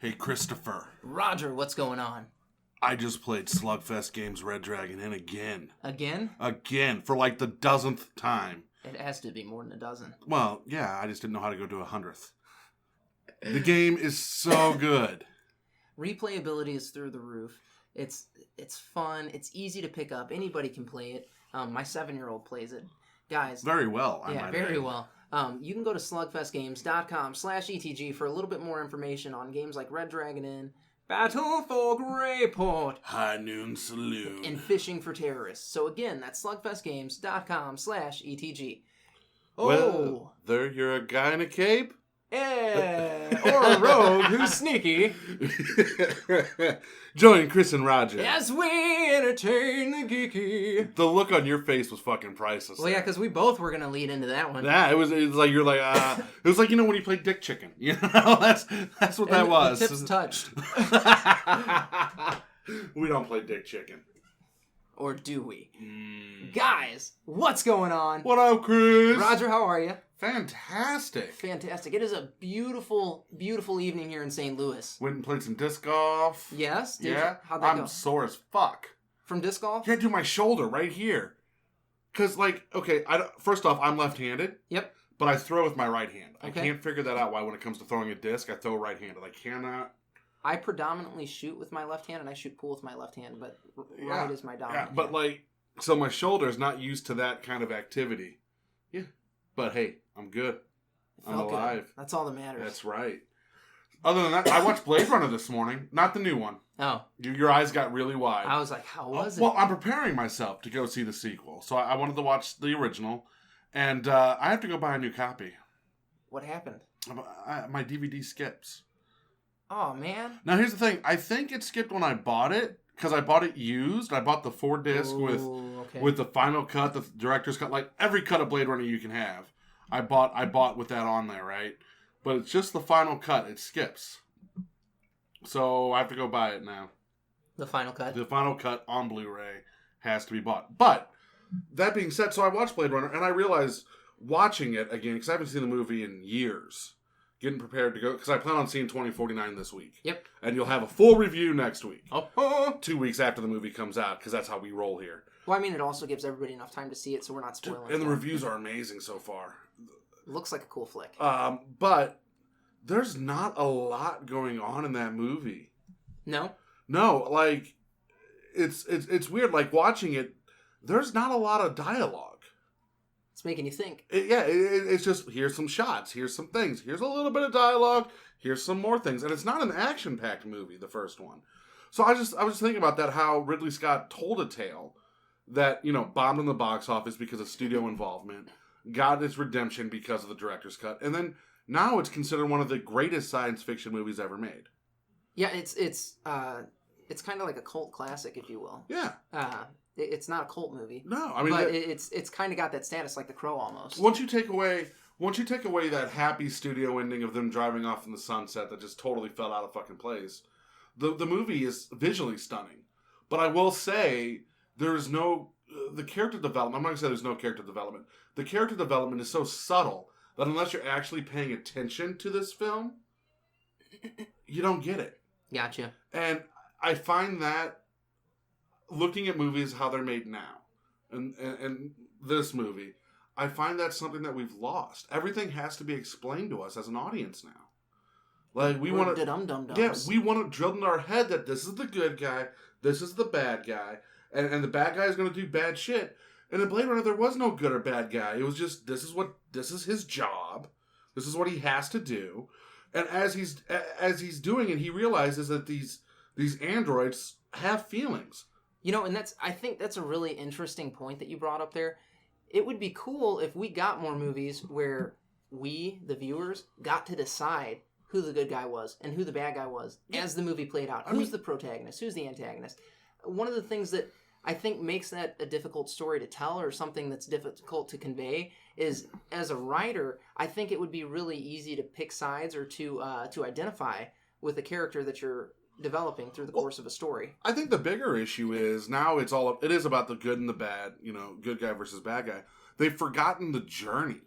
Hey, Christopher. Roger, what's going on? I just played SlugFest Games Red Dragon in again. Again? Again, for like the dozenth time. It has to be more than a dozen. Well, yeah, I just didn't know how to go to 100th. The game is so good. Replayability is through the roof. It's fun. It's easy to pick up. Anybody can play it. My 7-year-old plays it. Guys. Very well, I might Yeah, very add. well. You can go to slugfestgames.com/ETG for a little bit more information on games like Red Dragon Inn, Battle for Greyport, High Noon Saloon, and Fishing for Terrorists. So again, that's slugfestgames.com/ETG. Oh! Well, there you're a guy in a cape? Yeah! Or a rogue who's sneaky. Join Chris and Roger. As we entertain the geeky. The look on your face was fucking priceless. Well, yeah, because we both were going to lead into that one. Yeah, it was like you're like it was like, you know, when you play Dick Chicken. You know, that's what that was. The tips touched. We don't play Dick Chicken. Or do we? Guys, what's going on? What up, Chris? Roger, how are you? Fantastic. Fantastic. It is a beautiful, beautiful evening here in St. Louis. Went and played some disc golf. Yes? Yeah. How'd that go? I'm sore as fuck. From disc golf? Yeah, do my shoulder right here. Because, like, okay, first off, I'm left-handed. Yep. But I throw with my right hand. Okay. I can't figure that out why when it comes to throwing a disc, I throw right-handed. I cannot. I predominantly shoot with my left hand, and I shoot pool with my left hand, but right is my dominant Yeah, but, hand. like, so my shoulder is not used to that kind of activity. Yeah. But, hey, I'm good. I'm alive. Good. That's all that matters. That's right. Other than that, I watched Blade Runner this morning. Not the new one. Oh. Your eyes got really wide. I was like, how was it? Well, I'm preparing myself to go see the sequel. So I wanted to watch the original. And I have to go buy a new copy. What happened? My DVD skips. Oh, man. Now, here's the thing. I think it skipped when I bought it. Because I bought it used. I bought the 4-disc with the final cut, the director's cut. Like, every cut of Blade Runner you can have. I bought with that on there, right? But it's just the final cut. It skips. So I have to go buy it now. The final cut? The final cut on Blu-ray has to be bought. But, that being said, so I watched Blade Runner, and I realized watching it again, because I haven't seen the movie in years, getting prepared to go, because I plan on seeing 2049 this week. Yep. And you'll have a full review next week. Oh. 2 weeks after the movie comes out, because that's how we roll here. Well, I mean, it also gives everybody enough time to see it, so we're not spoiling it. And the reviews are amazing so far. Looks like a cool flick. But there's not a lot going on in that movie. No? No, like, it's weird. Like, watching it, there's not a lot of dialogue. It's making you think. It's just, here's some shots, here's some things, here's a little bit of dialogue, here's some more things. And it's not an action-packed movie, the first one. So I was just thinking about that, how Ridley Scott told a tale that, you know, bombed in the box office because of studio involvement, got its redemption because of the director's cut, and then now it's considered one of the greatest science fiction movies ever made. Yeah, it's kind of like a cult classic, if you will. Yeah. It's not a cult movie. No, I mean, but it's kind of got that status like The Crow almost. Once you take away that happy studio ending of them driving off in the sunset that just totally fell out of fucking place, the movie is visually stunning. But I will say there's no the character development. I'm not gonna say there's no character development. The character development is so subtle that unless you're actually paying attention to this film, you don't get it. Gotcha. And I find that looking at movies how they're made now, and this movie, I find that's something that we've lost. Everything has to be explained to us as an audience now. Like we want to, yeah, we want to drill in our head that this is the good guy, this is the bad guy, and the bad guy is going to do bad shit. And in Blade Runner, there was no good or bad guy. It was just this is his job, this is what he has to do, and as he's doing it, he realizes that these androids have feelings. You know, and I think that's a really interesting point that you brought up there. It would be cool if we got more movies where we, the viewers, got to decide who the good guy was and who the bad guy was as the movie played out. Who's the protagonist? Who's the antagonist? One of the things that I think makes that a difficult story to tell or something that's difficult to convey is, as a writer, I think it would be really easy to pick sides or to identify with a character that you're developing through the course of a story. I think the bigger issue is now it is about the good and the bad, you know, good guy versus bad guy. They've forgotten the journey.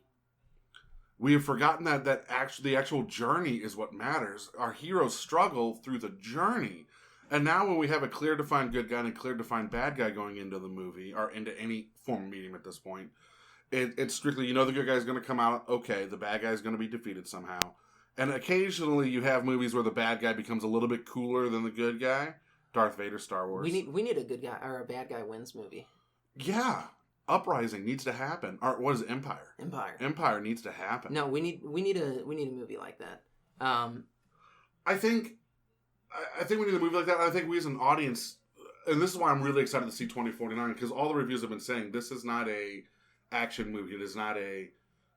We have forgotten that the actual journey is what matters. Our heroes struggle through the journey. And now when we have a clear defined good guy and a clear defined bad guy going into the movie, or into any form of medium at this point, it's strictly, the good guy is going to come out, okay, the bad guy is going to be defeated somehow. And occasionally you have movies where the bad guy becomes a little bit cooler than the good guy. Darth Vader, Star Wars. We need a good guy or a bad guy wins movie. Yeah. Uprising needs to happen. Or what is it? Empire. Empire needs to happen. No, we need a movie like that. I think we need a movie like that. I think we as an audience, and this is why I'm really excited to see 2049, because all the reviews have been saying this is not a action movie. It is not a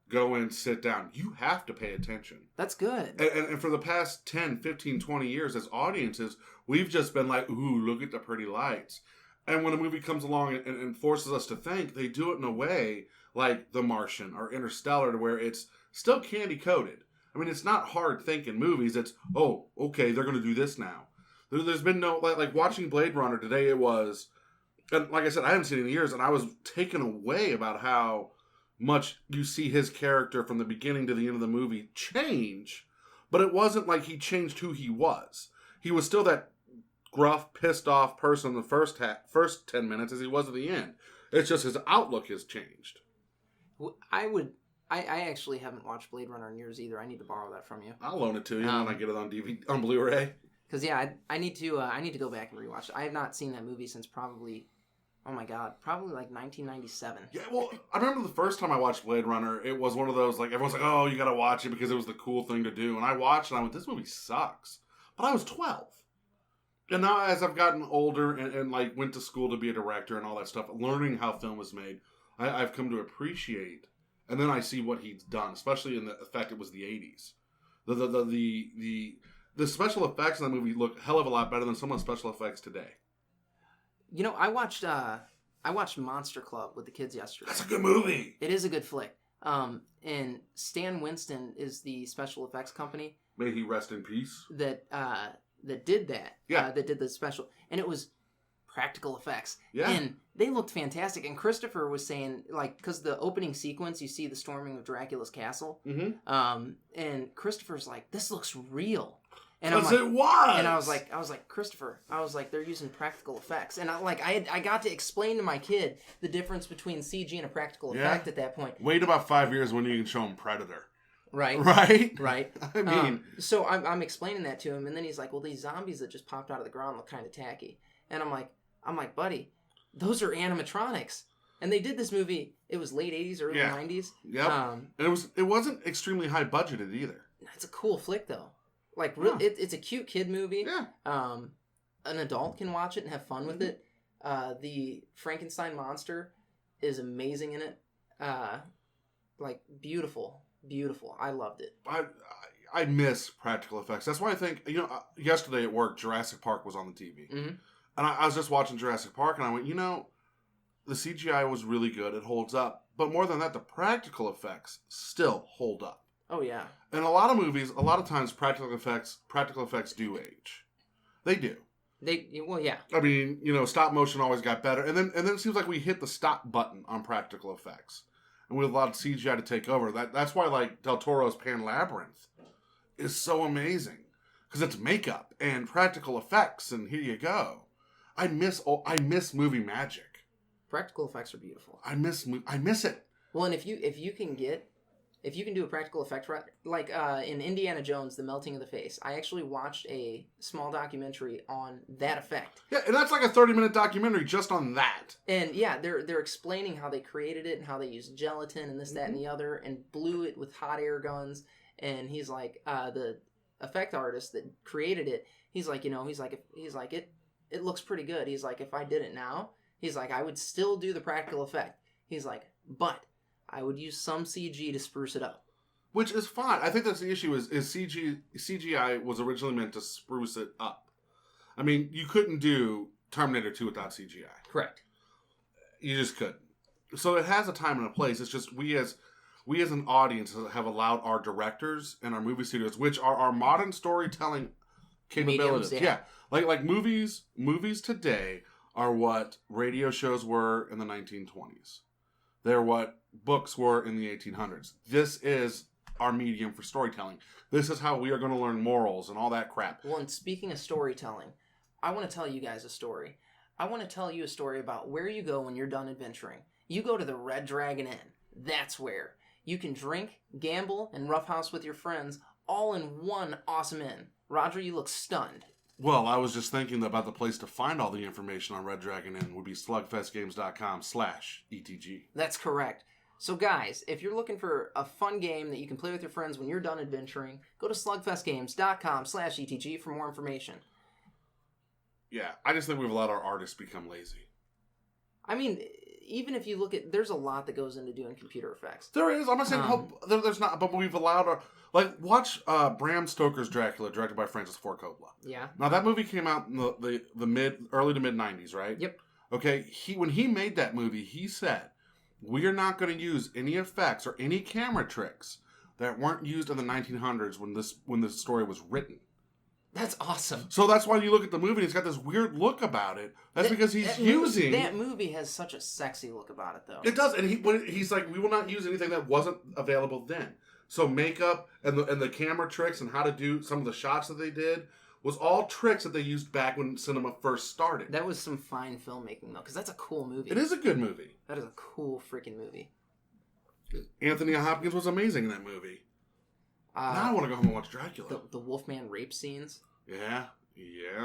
go and sit down. You have to pay attention. That's good. And for the past 10, 15, 20 years as audiences, we've just been like, ooh, look at the pretty lights. And when a movie comes along and forces us to think, they do it in a way like The Martian or Interstellar, to where it's still candy-coated. I mean, it's not hard thinking movies. It's, oh, okay, they're going to do this now. There's been no, like watching Blade Runner today, it was, and like I said, I haven't seen it in years, and I was taken away about how much you see his character from the beginning to the end of the movie change, but it wasn't like he changed who he was. He was still that gruff, pissed off person in the first 10 minutes as he was at the end. It's just his outlook has changed. I actually haven't watched Blade Runner in years either. I need to borrow that from you. I'll loan it to you when I get it on DVD, on Blu-ray. Because yeah, I need to go back and rewatch it. I have not seen that movie since probably like 1997. Yeah, well, I remember the first time I watched Blade Runner, it was one of those, like, everyone's like, oh, you gotta watch it because it was the cool thing to do. And I watched it and I went, this movie sucks. But I was 12. And now as I've gotten older and like went to school to be a director and all that stuff, learning how film is made, I've come to appreciate. And then I see what he's done, especially in the fact it was the 80s. The special effects in the movie look a hell of a lot better than some of the special effects today. I watched Monster Club with the kids yesterday. That's a good movie. It is a good flick. And Stan Winston is the special effects company. May he rest in peace. That did that. Yeah. That did the special. And it was practical effects. Yeah. And they looked fantastic. And Christopher was saying, like, because the opening sequence, you see the storming of Dracula's castle. Mm-hmm. And Christopher's like, this looks real. Because it was. And I was like, Christopher, they're using practical effects. And I got to explain to my kid the difference between CG and a practical effect at that point. Wait about 5 years when you can show him Predator. Right. Right? I mean... so I'm explaining that to him, and then he's like, well, these zombies that just popped out of the ground look kind of tacky. And I'm like, buddy, those are animatronics. And they did this movie, it was late 80s, early 90s. Yep. And it wasn't extremely high budgeted either. It's a cool flick, though. Like, it's a cute kid movie. Yeah. An adult can watch it and have fun with it. The Frankenstein monster is amazing in it. Like, beautiful. I loved it. I miss practical effects. That's why I think, yesterday at work, Jurassic Park was on the TV. Mm-hmm. And I was just watching Jurassic Park, and I went, the CGI was really good. It holds up. But more than that, the practical effects still hold up. Oh, yeah. In a lot of movies, a lot of times practical effects do age. They do. Well, yeah. I mean, stop motion always got better. And then it seems like we hit the stop button on practical effects. And we allowed CGI to take over. That's why, like, Del Toro's Pan Labyrinth is so amazing. Because it's makeup and practical effects, and here you go. I miss movie magic. Practical effects are beautiful. I miss it. Well, and if you can do a practical effect, like in Indiana Jones, The Melting of the Face, I actually watched a small documentary on that effect. Yeah, and that's like a 30-minute documentary just on that. And yeah, they're explaining how they created it and how they used gelatin and this, that, and the other, and blew it with hot air guns. And he's like, the effect artist that created it, he's like, it looks pretty good. He's like, if I did it now, he's like, I would still do the practical effect. He's like, but I would use some CG to spruce it up. Which is fine. I think that's the issue is CGI was originally meant to spruce it up. I mean, you couldn't do Terminator 2 without CGI. Correct. You just couldn't. So it has a time and a place. It's just we as an audience have allowed our directors and our movie studios, which are our modern storytelling capabilities. Mediums, yeah. Like movies today are what radio shows were in the 1920s. They're what books were in the 1800s. This is our medium for storytelling. This is how we are going to learn morals and all that crap. Well, and speaking of storytelling, I want to tell you guys a story. I want to tell you a story about where you go when you're done adventuring. You go to the Red Dragon Inn. That's where. You can drink, gamble, and roughhouse with your friends all in one awesome inn. Roger, you look stunned. Well, I was just thinking about the place to find all the information on Red Dragon Inn would be slugfestgames.com/ETG. That's correct. So guys, if you're looking for a fun game that you can play with your friends when you're done adventuring, go to slugfestgames.com/ETG for more information. Yeah, I just think we've allowed our artists become lazy. I mean, even if you look at, there's a lot that goes into doing computer effects. There is. I'm not saying there's not, but we've allowed our... Like, watch Bram Stoker's Dracula, directed by Francis Ford Coppola. Yeah. Now, that movie came out in the early to mid 90s, right? Yep. Okay, when he made that movie, he said, we are not going to use any effects or any camera tricks that weren't used in the 1900s when this story was written. That's awesome. So that's why you look at the movie and it's got this weird look about it. That's because he's using... That movie has such a sexy look about it, though. It does, and he's like, we will not use anything that wasn't available then. So makeup and the camera tricks and how to do some of the shots that they did was all tricks that they used back when cinema first started. That was some fine filmmaking, though, because that's a cool movie. It is a good movie. That is a cool freaking movie. Anthony Hopkins was amazing in that movie. Now I want to go home and watch Dracula. The Wolfman rape scenes. Yeah.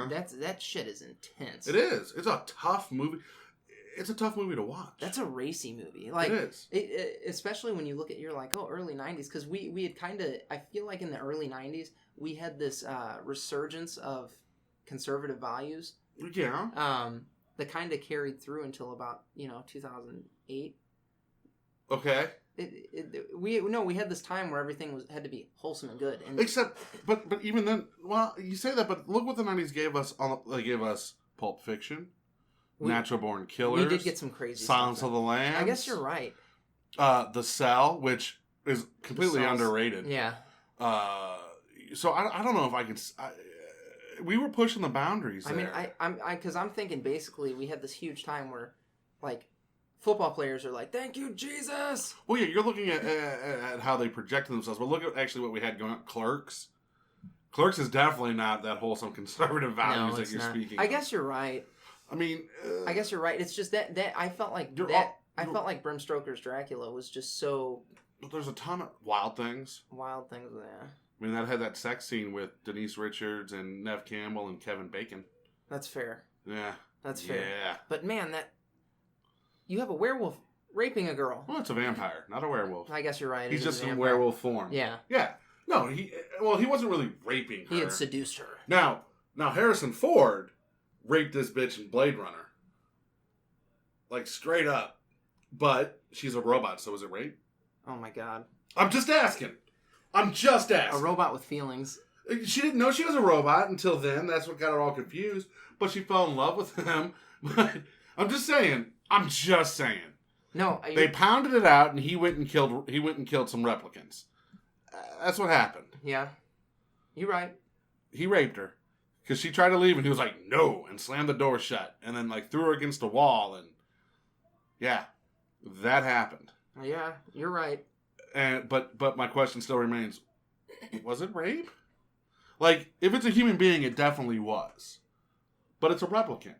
That shit is intense. It is. It's a tough movie. It's a tough movie to watch. That's a racy movie. Like, it is. Especially when you look at, you're like, oh, early 90s. Because we had kind of, I feel like in the early 90s, we had this resurgence of conservative values. Yeah. That kind of carried through until about, 2008. Okay. We had this time where everything had to be wholesome and good. And but even then, well, you say that, but look what the 90s gave us. They gave us Pulp Fiction, Natural Born Killers. We did get some crazy Silence stuff. of the Lambs. I guess you're right. The Cell, which is completely underrated. Yeah. So I don't know if I can. We were pushing the boundaries there. I mean, because I'm thinking basically we had this huge time where, like, football players are like, "Thank you, Jesus." Well, yeah, you're looking at how they projected themselves, but look at actually what we had going on. Clerks. Clerks is definitely not that wholesome conservative values that you're speaking. I guess you're right. I mean, I guess you're right. It's just that I felt like I felt like Bram Stoker's Dracula was just so. But there's a ton of wild things. Wild things, yeah. I mean, that had that sex scene with Denise Richards and Neve Campbell and Kevin Bacon. That's fair. Yeah. That's fair. Yeah. But man, you have a werewolf raping a girl. Well, it's a vampire, not a werewolf. I guess you're right. He's just in werewolf form. Yeah. Yeah. No, he wasn't really raping her. He had seduced her. Now Harrison Ford raped this bitch in Blade Runner. Like, straight up. But she's a robot, so is it rape? Oh my god. I'm just asking. A robot with feelings. She didn't know she was a robot until then. That's what got her all confused. But she fell in love with him. But I'm just saying. No, they pounded it out, and he went and killed some replicants. That's what happened. Yeah, you're right. He raped her because she tried to leave, and he was like, "No," and slammed the door shut, and then like threw her against a wall, and yeah, that happened. Yeah, you're right. But my question still remains: was it rape? Like, if it's a human being, it definitely was, but it's a replicant,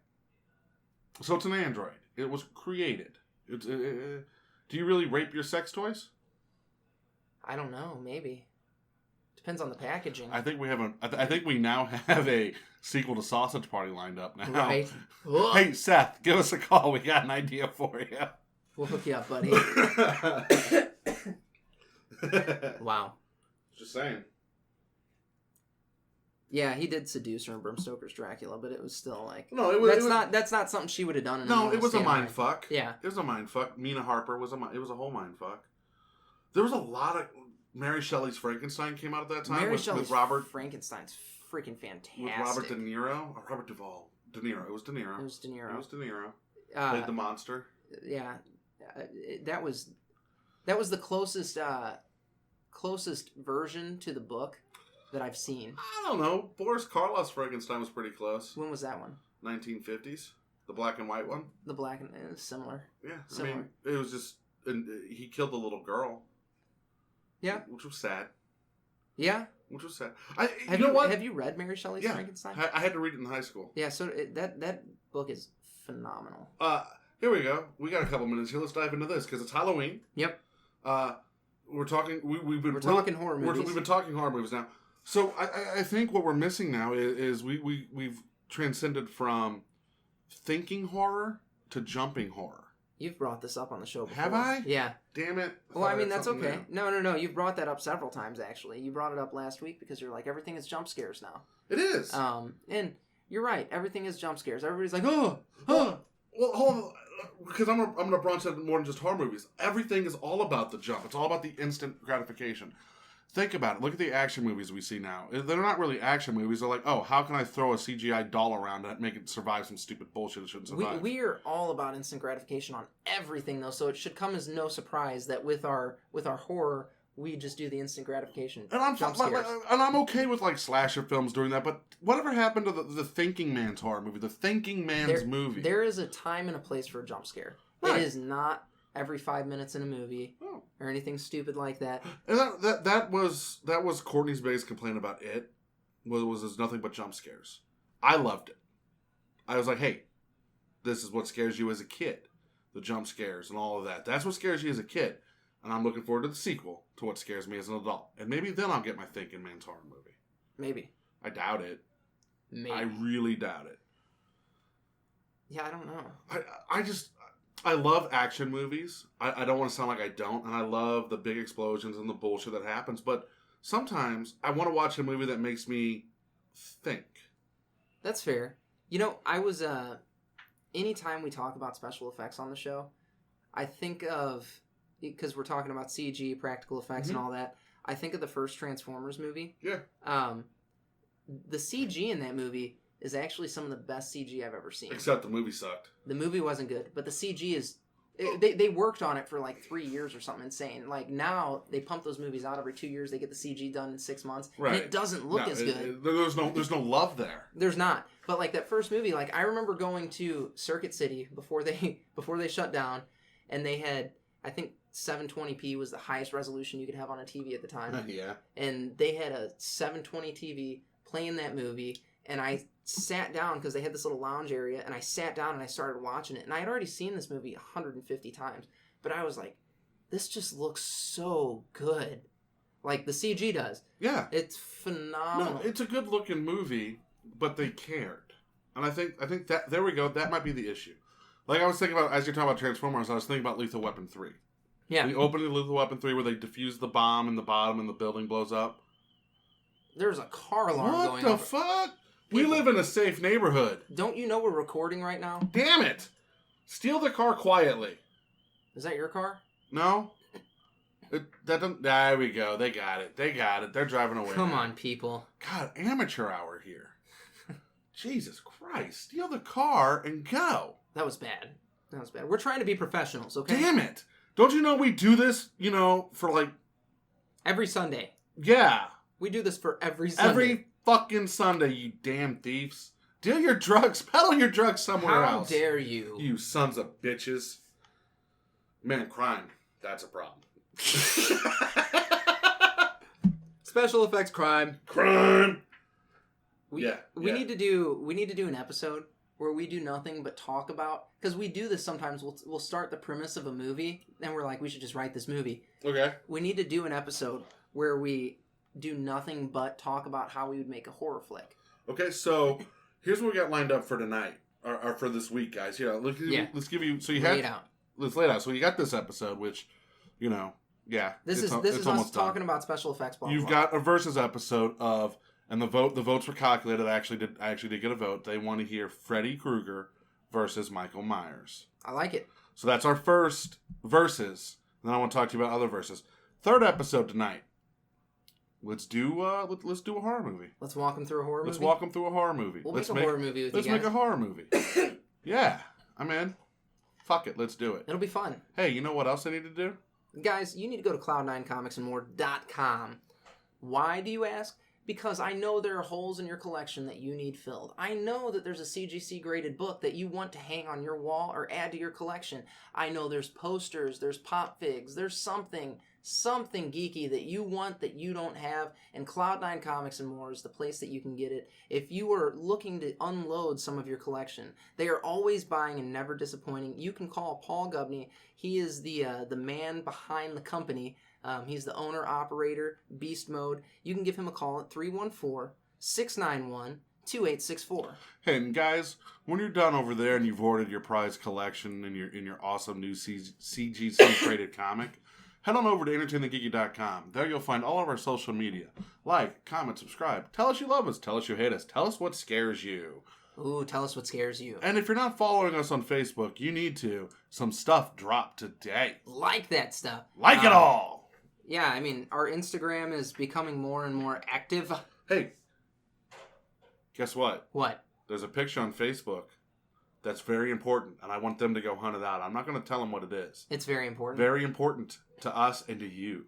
so it's an android. It was created. Do you really rape your sex toys? I don't know. Maybe. Depends on the packaging. I think we now have a sequel to Sausage Party lined up now. Right. Hey, Seth, give us a call. We got an idea for you. We'll hook you up, buddy. Wow. Just saying. Yeah, he did seduce her in Bram Stoker's Dracula, but it was still like that's not something she would have done. No, it was a mind fuck. Yeah, it was a mind fuck. Mina Harper was it was a whole mind fuck. There was a lot of Mary Shelley's Frankenstein came out at that time with Robert Frankenstein's freaking fantastic. With Robert De Niro or Robert Duvall. De Niro. It was De Niro. Played the monster. Yeah, that was the closest version to the book that I've seen. I don't know. Boris Karloff's Frankenstein was pretty close. When was that one? 1950s. The black and white one. The black and it was similar. Yeah, similar. I mean, it was just he killed the little girl. Yeah. Which was sad. Yeah. Which was sad. You know what? Have you read Mary Shelley's Frankenstein? I had to read it in high school. Yeah, so that book is phenomenal. Here we go. We got a couple minutes here. Let's dive into this because it's Halloween. Yep. We're talking. We're talking horror movies. We've been talking horror movies now. So I think what we're missing now is we've transcended from thinking horror to jumping horror. You've brought this up on the show before. Have I? Yeah. Damn it. Well, I mean, that's okay. No. You've brought that up several times, actually. You brought it up last week because you're like, everything is jump scares now. It is. And you're right. Everything is jump scares. Everybody's like, oh. Well, hold on. Because I'm going to branch out more than just horror movies. Everything is all about the jump. It's all about the instant gratification. Think about it. Look at the action movies we see now. They're not really action movies. They're like, oh, how can I throw a CGI doll around and make it survive some stupid bullshit it shouldn't survive? We are all about instant gratification on everything, though, so it should come as no surprise that with our horror, we just do the instant gratification jump scares. And I'm okay with, like, slasher films doing that, but whatever happened to the Thinking Man's horror movie? The Thinking Man's movie? There is a time and a place for a jump scare. Right. It is not every 5 minutes in a movie or anything stupid like that. And that was Courtney's biggest complaint about it. Was there's nothing but jump scares. I loved it. I was like, hey, this is what scares you as a kid. The jump scares and all of that. That's what scares you as a kid. And I'm looking forward to the sequel to what scares me as an adult. And maybe then I'll get my Thinking Man's horror movie. Maybe. I doubt it. Maybe. I really doubt it. Yeah, I don't know. I love action movies. I don't want to sound like I don't. And I love the big explosions and the bullshit that happens. But sometimes I want to watch a movie that makes me think. That's fair. You know, I was... anytime we talk about special effects on the show, I think of... Because we're talking about CG, practical effects, and all that. I think of the first Transformers movie. Yeah. The CG in that movie is actually some of the best CG I've ever seen. Except the movie sucked. The movie wasn't good, but the CG is... They worked on it for like 3 years or something insane. Like now, they pump those movies out every 2 years. They get the CG done in 6 months. Right. And it doesn't look as good. There's no love there. There's not. But like that first movie, like I remember going to Circuit City before they shut down, and they had, I think 720p was the highest resolution you could have on a TV at the time. Yeah. And they had a 720 TV playing that movie, and I sat down because they had this little lounge area, and I sat down and I started watching it. And I had already seen this movie 150 times, but I was like, this just looks so good. Like the CG does. Yeah. It's phenomenal. No, it's a good looking movie, but they cared. And I think that, there we go, that might be the issue. Like I was thinking about, as you're talking about Transformers, I was thinking about Lethal Weapon 3. Yeah. The opening of Lethal Weapon 3 where they defuse the bomb in the bottom and the building blows up. There's a car alarm going What the off. fuck? We live in a safe neighborhood. Don't you know we're recording right now? Damn it! Steal the car quietly. Is that your car? No? There we go. They got it. They're driving away. Come on, people. God, amateur hour here. Jesus Christ. Steal the car and go. That was bad. We're trying to be professionals, okay? Damn it. Don't you know we do this, for like... Every Sunday. Yeah. We do this for every Sunday. Every fucking Sunday, you damn thieves. Deal your drugs. Peddle your drugs somewhere else. How dare you? You sons of bitches. Man, crime. That's a problem. Special effects crime. Crime. We need to do an episode where we do nothing but talk about, because we do this sometimes. We'll start the premise of a movie and we're like, we should just write this movie. Okay. We need to do an episode where we do nothing but talk about how we would make a horror flick. Okay, so here's what we got lined up for tonight, or for this week, guys. Let's give you. So you lay it out. Let's lay it out. So you got this episode, which, this is us talking about special effects. Blah, You've got a versus episode of, and the votes were calculated. I actually did get a vote. They want to hear Freddy Krueger versus Michael Myers. I like it. So that's our first versus. And then I want to talk to you about other verses. Third episode tonight. Let's do a horror movie. Let's walk them through a horror movie. Let's walk them through a horror movie. We'll make a horror movie with you guys. Let's make a horror movie. Yeah, I'm in. Fuck it, let's do it. It'll be fun. Hey, you know what else I need to do? Guys, you need to go to cloud9comicsandmore.com. Why do you ask? Because I know there are holes in your collection that you need filled. I know that there's a CGC graded book that you want to hang on your wall or add to your collection. I know there's posters, there's pop figs, there's something something geeky that you want that you don't have, and Cloud9 Comics and More is the place that you can get it. If you are looking to unload some of your collection, they are always buying and never disappointing. You can call Paul Gubney. He is the man behind the company. He's the owner, operator, beast mode. You can give him a call at 314-691-2864. Hey, and guys, when you're done over there and you've ordered your prize collection and your awesome new CGC traded comic, head on over to entertainthegeeky.com. There you'll find all of our social media. Like, comment, subscribe. Tell us you love us. Tell us you hate us. Tell us what scares you. Ooh, tell us what scares you. And if you're not following us on Facebook, you need to. Some stuff dropped today. Like that stuff. Like it all. Yeah, I mean, our Instagram is becoming more and more active. Hey, guess what? What? There's a picture on Facebook that's very important, and I want them to go hunt it out. I'm not going to tell them what it is. It's very important. Very important to us and to you.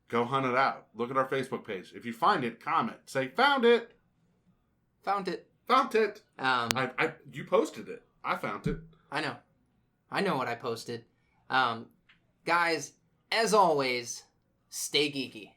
Go hunt it out. Look at our Facebook page. If you find it, comment. Say, found it. Found it. Found it. You posted it. I found it. I know. I know what I posted. Guys, as always, stay geeky.